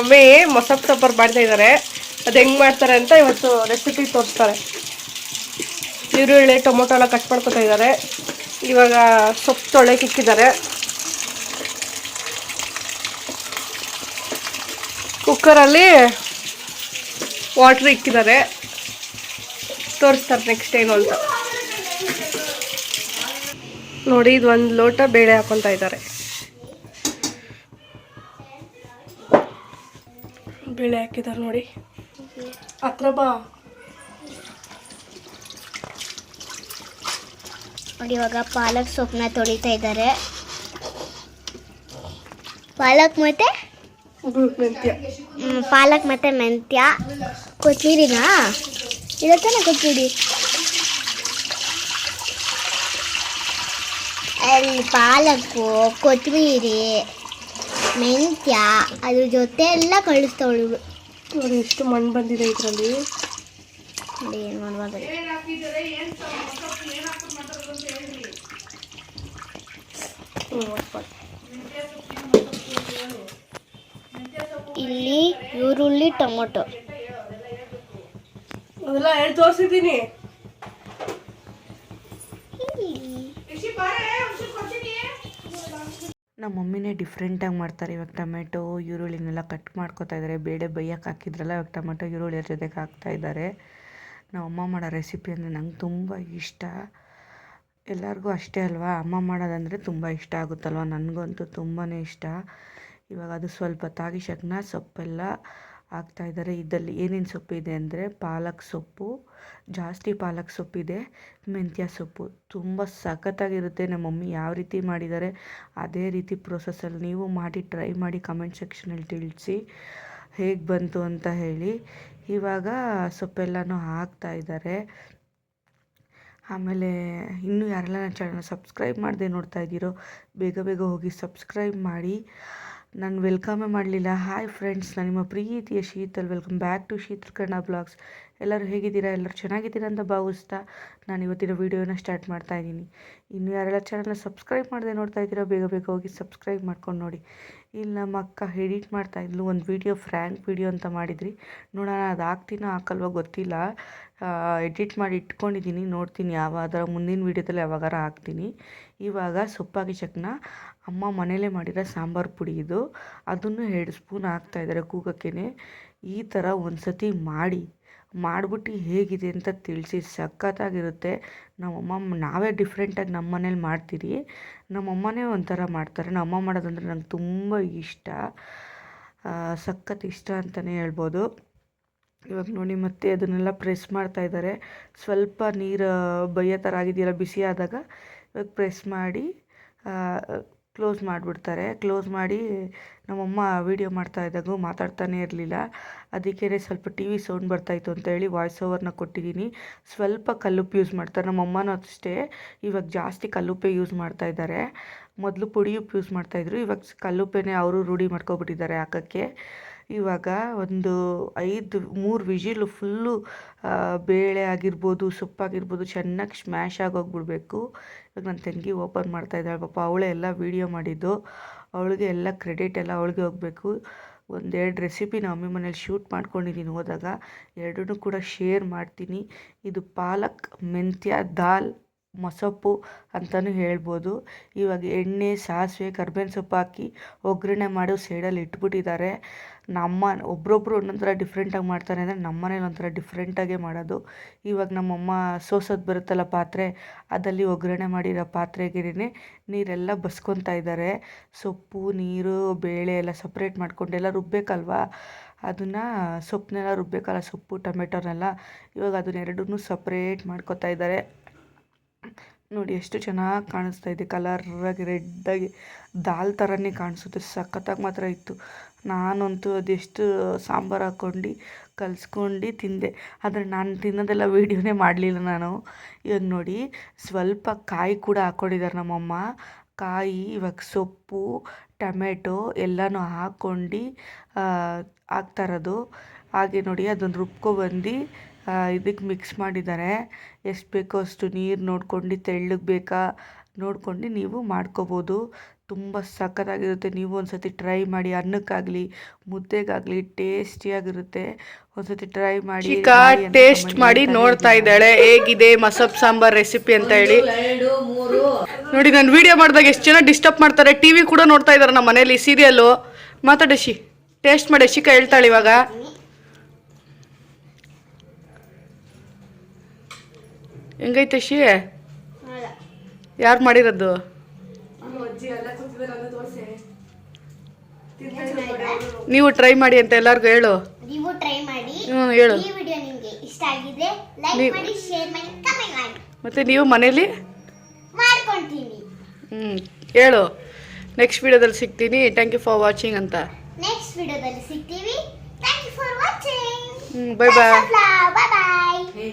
Mummy ಮೊಸಪ್ sambar ಮಾಡ್ತಾ ಇದ್ದಾರೆ. ಅದು ಹೆಂಗೆ ಮಾಡ್ತಾರೆ ಅಂತ ಇವತ್ತು ರೆಸಿಪಿ ತೋರಿಸ್ತಾರೆ. ಈರುಳ್ಳಿ ಟೊಮೊಟೊ ಎಲ್ಲ ಕಟ್ ಮಾಡ್ಕೊತಾ ಇದ್ದಾರೆ. ಇವಾಗ ಸೊಪ್ಪು ತೊಳೆಗೆ ಇಕ್ಕಿದ್ದಾರೆ. ಕುಕ್ಕರಲ್ಲಿ ವಾಟ್ರ್ ಇಕ್ಕಿದ್ದಾರೆ. ತೋರಿಸ್ತಾರೆ ನೆಕ್ಸ್ಟ್ ಏನು ಅಂತ ನೋಡಿ. ಇದು ಒಂದು ಲೋಟ ಬೇಳೆ ಹಾಕೊತಾ ಇದ್ದಾರೆ. ಬೇಳೆ ಹಾಕಿದ್ದಾರೆ ನೋಡಿ. ಹತ್ರ ಬಾ ನೋಡಿ. ಇವಾಗ ಪಾಲಕ್ ಸೊಪ್ಪನ್ನ ತೊಳಿತಾ ಇದ್ದಾರೆ. ಪಾಲಕ್ ಮತ್ತೆ ಮೆಂತ್ಯ, ಪಾಲಕ್ ಮತ್ತೆ ಮೆಂತ್ಯ, ಕೊತ್ತಂಬರಿನಾ ಇರುತ್ತಾನೆ ಕೊತ್ತಂಬರಿ. ಅಲ್ಲಿ ಪಾಲಕ್ಕು, ಕೊತ್ತಂಬರಿ, ಮೆಂತ್ಯ ಅದ್ರ ಜೊತೆ ಎಲ್ಲ ಕಳಿಸ್ತಾವಳು ನೋಡಿ. ಎಷ್ಟು ಮಣ್ಣು ಬಂದಿದೆ ಇದರಲ್ಲಿ. ನೋಡಿ ಏನು ಮಾಡುವಾಗ ಇಲ್ಲಿ ಈರುಳ್ಳಿ ಟೊಮೊಟೊ ಅದೆಲ್ಲ ಹೇಳಿ ತೋರಿಸಿದ್ದೀನಿ. ನಮ್ಮ ಮಮ್ಮಿನೇ ಡಿಫ್ರೆಂಟಾಗಿ ಮಾಡ್ತಾರೆ. ಇವಾಗ ಟೊಮೆಟೊ ಈರುಳ್ಳಿನೆಲ್ಲ ಕಟ್ ಮಾಡ್ಕೊತಾ ಇದ್ದಾರೆ. ಬೇಳೆ ಬೇಯಕ್ಕೆ ಹಾಕಿದ್ರಲ್ಲ, ಇವಾಗ ಟೊಮೆಟೊ ಈರುಳ್ಳಿ ಜೊತೆಗೆ ಹಾಕ್ತಾ ಇದ್ದಾರೆ. ನಮ್ಮ ಅಮ್ಮ ಮಾಡೋ ರೆಸಿಪಿ ಅಂದರೆ ನಂಗೆ ತುಂಬ ಇಷ್ಟ. ಎಲ್ಲರಿಗೂ ಅಷ್ಟೇ ಅಲ್ವಾ, ಅಮ್ಮ ಮಾಡೋದಂದರೆ ತುಂಬ ಇಷ್ಟ ಆಗುತ್ತಲ್ವ. ನನಗಂತೂ ತುಂಬಾ ಇಷ್ಟ. ಇವಾಗ ಅದು ಸ್ವಲ್ಪ ತಾಗಿಶಕ್ನ ಸೊಪ್ಪೆಲ್ಲ ಹಾಕ್ತಾಯಿದ್ದಾರೆ. ಇದರಲ್ಲಿ ಏನೇನು ಸೊಪ್ಪಿದೆ ಅಂದರೆ ಪಾಲಕ್ ಸೊಪ್ಪು, ಜಾಸ್ತಿ ಪಾಲಕ್ ಸೊಪ್ಪಿದೆ, ಮೆಂತ್ಯ ಸೊಪ್ಪು. ತುಂಬ ಸಖತ್ತಾಗಿರುತ್ತೆ. ನಮ್ಮ ಮಮ್ಮಿ ಯಾವ ರೀತಿ ಮಾಡಿದ್ದಾರೆ ಅದೇ ರೀತಿ ಪ್ರೊಸೆಸಲ್ಲಿ ನೀವು ಮಾಡಿ ಟ್ರೈ ಮಾಡಿ ಕಮೆಂಟ್ ಸೆಕ್ಷನಲ್ಲಿ ತಿಳಿಸಿ ಹೇಗೆ ಬಂತು ಅಂತ ಹೇಳಿ. ಇವಾಗ ಸೊಪ್ಪೆಲ್ಲನೂ ಹಾಕ್ತಾಯಿದ್ದಾರೆ. ಆಮೇಲೆ ಇನ್ನೂ ಯಾರೆಲ್ಲ ನನ್ನ ಚಾನಲ್ನ ಸಬ್ಸ್ಕ್ರೈಬ್ ಮಾಡದೆ ನೋಡ್ತಾ ಇದ್ದೀರೋ ಬೇಗ ಬೇಗ ಹೋಗಿ ಸಬ್ಸ್ಕ್ರೈಬ್ ಮಾಡಿ. ನಾನು ವೆಲ್ಕಮೇ ಮಾಡಲಿಲ್ಲ. ಹಾಯ್ ಫ್ರೆಂಡ್ಸ್, ನಾನು ನಿಮ್ಮ ಪ್ರೀತಿಯ Sheetal. Welcome back to Sheetal Kannada blogs. ಎಲ್ಲರೂ ಹೇಗಿದ್ದೀರಾ? ಎಲ್ಲರೂ ಚೆನ್ನಾಗಿದ್ದೀರಾ ಅಂತ ಭಾವಿಸ್ತಾ ನಾನು ಇವತ್ತಿನ ವೀಡಿಯೋನ ಸ್ಟಾರ್ಟ್ ಮಾಡ್ತಾ ಇದ್ದೀನಿ. ಇನ್ನು ಯಾರೆಲ್ಲ ಚಾನಲ್ನ ಸಬ್ಸ್ಕ್ರೈಬ್ ಮಾಡದೆ ನೋಡ್ತಾ ಇದ್ದೀರೋ ಬೇಗ ಬೇಗ ಹೋಗಿ ಸಬ್ಸ್ಕ್ರೈಬ್ ಮಾಡ್ಕೊಂಡು ನೋಡಿ. ಇಲ್ಲಿ ನಮ್ಮ ಅಕ್ಕ ಎಡಿಟ್ ಮಾಡ್ತಾಯಿದ್ಲು. ಒಂದು ವೀಡಿಯೋ ಫ್ರ್ಯಾಂಕ್ ವೀಡಿಯೋ ಅಂತ ಮಾಡಿದ್ರಿ, ನೋಡೋಣ ಅದು ಹಾಕ್ತೀನೋ ಹಾಕಲ್ವೋ ಗೊತ್ತಿಲ್ಲ. ಎಡಿಟ್ ಮಾಡಿ ಇಟ್ಕೊಂಡಿದ್ದೀನಿ, ನೋಡ್ತೀನಿ ಯಾವಾಗಾರ ಮುಂದಿನ ವೀಡಿಯೋದಲ್ಲಿ ಯಾವಾಗಾರ ಹಾಕ್ತೀನಿ. ಇವಾಗ ಸೊಪ್ಪಾಗಿಶಕ್ನ ಅಮ್ಮ ಮನೇಲೇ ಮಾಡಿರೋ ಸಾಂಬಾರು ಪುಡಿ ಇದು, ಅದನ್ನು 2 ಸ್ಪೂನ್ ಹಾಕ್ತಾಯಿದ್ದಾರೆ ಕೂಗೋಕ್ಕೇ. ಈ ಥರ ಒಂದು ಸತಿ ಮಾಡಿಬಿಟ್ಟು ಹೇಗಿದೆ ಅಂತ ತಿಳಿಸಿ. ಸಖತ್ತಾಗಿರುತ್ತೆ. ನಮ್ಮಮ್ಮ ನಾವೇ ಡಿಫ್ರೆಂಟಾಗಿ ನಮ್ಮ ಮನೇಲಿ ಮಾಡ್ತೀರಿ, ನಮ್ಮಮ್ಮನೇ ಒಂಥರ ಮಾಡ್ತಾರೆ. ನಮ್ಮಮ್ಮ ಮಾಡೋದಂದರೆ ನಂಗೆ ತುಂಬ ಇಷ್ಟ, ಸಖತ್ ಇಷ್ಟ ಅಂತಲೇ ಹೇಳ್ಬೋದು. ಇವಾಗ ನೋಡಿ ಮತ್ತೆ ಅದನ್ನೆಲ್ಲ ಪ್ರೆಸ್ ಮಾಡ್ತಾಯಿದ್ದಾರೆ. ಸ್ವಲ್ಪ ನೀರು ಬಯ್ಯೋ ಥರ ಆಗಿದೆಯಲ್ಲ, ಬಿಸಿ ಆದಾಗ ಇವಾಗ ಪ್ರೆಸ್ ಮಾಡಿ ಕ್ಲೋಸ್ ಮಾಡಿಬಿಡ್ತಾರೆ. ಕ್ಲೋಸ್ ಮಾಡಿ ನಮ್ಮಮ್ಮ ವೀಡಿಯೋ ಮಾಡ್ತಾಯಿದ್ದಾಗೂ ಮಾತಾಡ್ತಾನೇ ಇರಲಿಲ್ಲ. ಅದಕ್ಕೇ ಸ್ವಲ್ಪ ಟಿ ವಿ ಸೌಂಡ್ ಬರ್ತಾಯಿತ್ತು ಅಂತೇಳಿ ವಾಯ್ಸ್ ಓವರ್ನ ಕೊಟ್ಟಿದ್ದೀನಿ. ಸ್ವಲ್ಪ ಕಲ್ಲುಪ್ಪು ಯೂಸ್ ಮಾಡ್ತಾರೆ. ನಮ್ಮಮ್ಮನೂ ಅಷ್ಟೇ ಇವಾಗ ಜಾಸ್ತಿ ಕಲ್ಲುಪ್ಪೇ ಯೂಸ್ ಮಾಡ್ತಾಯಿದ್ದಾರೆ. ಮೊದಲು ಪುಡಿ ಉಪ್ಪು ಯೂಸ್ ಮಾಡ್ತಾಯಿದ್ರು, ಇವಾಗ ಕಲ್ಲುಪ್ಪೇನೆ ಅವರು ರೂಢಿ ಮಾಡ್ಕೊಬಿಟ್ಟಿದ್ದಾರೆ ಹಾಕೋಕ್ಕೆ. ಇವಾಗ ಒಂದು 3 ವಿಜಿಲು ಫುಲ್ಲು ಬೇಳೆ ಆಗಿರ್ಬೋದು, ಸೊಪ್ಪಾಗಿರ್ಬೋದು ಚೆನ್ನಾಗಿ ಸ್ಮ್ಯಾಶ್ ಆಗೋಗ್ಬಿಡ್ಬೇಕು. ಇವಾಗ ನನ್ನ ತಂಗಿ ಓಪನ್ ಮಾಡ್ತಾಯಿದ್ದಾಳೆ. ಪಾಪ ಅವಳೇ ಎಲ್ಲ ವೀಡಿಯೋ ಮಾಡಿದ್ದು, ಅವಳಿಗೆ ಎಲ್ಲ ಕ್ರೆಡಿಟ್ ಎಲ್ಲ ಅವಳಿಗೆ ಹೋಗಬೇಕು. 1-2 ರೆಸಿಪಿ ನಮ್ಮ ಮಮ್ಮಿ ಮನೇಲಿ ಶೂಟ್ ಮಾಡ್ಕೊಂಡಿದ್ದೀನಿ ಹೋದಾಗ, 2 ಕೂಡ ಶೇರ್ ಮಾಡ್ತೀನಿ. ಇದು ಪಾಲಕ್ ಮೆಂತ್ಯ ದಾಲ್ ಮೊಸಪ್ಪು ಅಂತಲೂ ಹೇಳ್ಬೋದು. ಇವಾಗ ಎಣ್ಣೆ, ಸಾಸಿವೆ, ಕರ್ಬೇವಿನ ಸೊಪ್ಪು ಹಾಕಿ ಒಗ್ಗರಣೆ ಮಾಡಿ ಸೈಡಲ್ಲಿ ಇಟ್ಬಿಟ್ಟಿದ್ದಾರೆ. ಒಬ್ಬರೊಬ್ರು ಒಂದೊಂಥರ ಡಿಫ್ರೆಂಟಾಗಿ ಮಾಡ್ತಾರೆ ಅಂದರೆ ನಮ್ಮ ಮನೇಲಿ ಒಂಥರ ಡಿಫ್ರೆಂಟಾಗೇ ಮಾಡೋದು. ಇವಾಗ ನಮ್ಮಮ್ಮ ಸೋಸೋದು ಬರುತ್ತಲ್ಲ ಪಾತ್ರೆ, ಅದಲ್ಲಿ ಒಗ್ಗರಣೆ ಮಾಡಿರೋ ಪಾತ್ರೆಗೇನೆ ನೀರೆಲ್ಲ ಬಸ್ಕೊತಾ ಇದ್ದಾರೆ. ಸೊಪ್ಪು, ನೀರು, ಬೇಳೆ ಎಲ್ಲ ಸಪ್ರೇಟ್ ಮಾಡ್ಕೊಂಡೆಲ್ಲ ರುಬ್ಬೇಕಲ್ವ, ಅದನ್ನು ಸೊಪ್ಪನ್ನೆಲ್ಲ ರುಬ್ಬೇಕಲ್ಲ, ಸೊಪ್ಪು ಟೊಮೆಟೊನೆಲ್ಲ. ಇವಾಗ ಅದನ್ನೆರಡನ್ನೂ ಸಪ್ರೇಟ್ ಮಾಡ್ಕೊತಾ ಇದ್ದಾರೆ. ನೋಡಿ ಎಷ್ಟು ಚೆನ್ನಾಗಿ ಕಾಣಿಸ್ತಾ ಇದೆ, ಕಲರಾಗಿ ರೆಡ್ಡಾಗಿ ದಾಲ್ ಥರನೇ ಕಾಣಿಸುತ್ತೆ. ಸಖತ್ತಾಗಿ ಮಾತ್ರ ಇತ್ತು. ನಾನಂತೂ ಅದೆಷ್ಟು ಸಾಂಬಾರು ಹಾಕ್ಕೊಂಡು ಕಲಿಸ್ಕೊಂಡು ತಿಂದೆ, ಆದರೆ ನಾನು ತಿನ್ನೋದೆಲ್ಲ ವೀಡಿಯೋನೇ ಮಾಡಲಿಲ್ಲ ನಾನು. ಇವಾಗ ನೋಡಿ ಸ್ವಲ್ಪ ಕಾಯಿ ಕೂಡ ಹಾಕ್ಕೊಂಡಿದ್ದಾರೆ ನಮ್ಮಮ್ಮ. ಕಾಯಿ, ಇವಾಗ ಸೊಪ್ಪು, ಟೊಮೆಟೊ ಎಲ್ಲನೂ ಹಾಕ್ಕೊಂಡು ಹಾಕ್ತಾಯಿರೋದು. ಹಾಗೆ ನೋಡಿ ಅದನ್ನು ರುಬ್ಕೊಬಂದು ಇದಕ್ಕೆ ಮಿಕ್ಸ್ ಮಾಡಿದ್ದಾರೆ. ಎಷ್ಟು ಬೇಕೋ ಅಷ್ಟು ನೀರು ನೋಡ್ಕೊಂಡು, ತೆಳ್ಳಗೆ ಬೇಕಾ ನೋಡ್ಕೊಂಡು ನೀವು ಮಾಡ್ಕೋಬೋದು. ತುಂಬ ಸಖತ್ತಾಗಿರುತ್ತೆ. ನೀವು ಒಂದ್ಸತಿ ಟ್ರೈ ಮಾಡಿ, ಅನ್ನಕ್ಕಾಗಲಿ ಮುದ್ದೆಗಾಗಲಿ ಟೇಸ್ಟಿಯಾಗಿರುತ್ತೆ. ಒಂದ್ಸತಿ ಟ್ರೈ ಮಾಡಿ. ಚಿಕಾ ಟೇಸ್ಟ್ ಮಾಡಿ ನೋಡ್ತಾ ಇದ್ದಾಳೆ ಹೇಗಿದೆ ಮಸಬ್ ಸಾಂಬಾರ್ ರೆಸಿಪಿ ಅಂತ ಹೇಳಿ. ನೋಡಿ ನಾನು ವಿಡಿಯೋ ಮಾಡಿದಾಗ ಎಷ್ಟು ಜನ ಡಿಸ್ಟರ್ಬ್ ಮಾಡ್ತಾರೆ. ಟಿವಿ ಕೂಡ ನೋಡ್ತಾ ಇದ್ದಾರೆ ನಮ್ಮ ಮನೇಲಿ ಸೀರಿಯಲ್ಲು. ಮಾತಾಡಶಿ, ಟೇಸ್ಟ್ ಮಾಡಿ. ಶಿಕಾ ಹೇಳ್ತಾಳೆ ಇವಾಗ. ಹೆಂಗೈತೆ ಶಿ? ಯಾರು ಮಾಡಿರೋದು? ನೀವು ಟ್ರೈ ಮಾಡಿ ಅಂತ ಎಲ್ಲರಿಗೂ ಹೇಳು. ನೀವು ಟ್ರೈ ಮಾಡಿ. ಹೇಳು. ಈ ವಿಡಿಯೋ ನಿಮಗೆ ಇಷ್ಟ ಆಗಿದ್ರೆ ಲೈಕ್ ಮಾಡಿ, ಶೇರ್ ಮಾಡಿ, ಕಮೆಂಟ್ ಮಾಡಿ. ಮತ್ತೆ ನೀವು ಮನೇಲಿ ಮಾಡ್ಕೊಂತೀನಿ. ಹೇಳು. ನೆಕ್ಸ್ಟ್ ವಿಡಿಯೋದಲ್ಲಿ ಸಿಗ್ತೀನಿ. ಥ್ಯಾಂಕ್ ಯು ಫಾರ್ ವಾಚಿಂಗ್ ಅಂತ. ನೆಕ್ಸ್ಟ್ ವಿಡಿಯೋದಲ್ಲಿ ಸಿಗ್ತೀವಿ. Thank you for watching. Bye bye. Bye bye.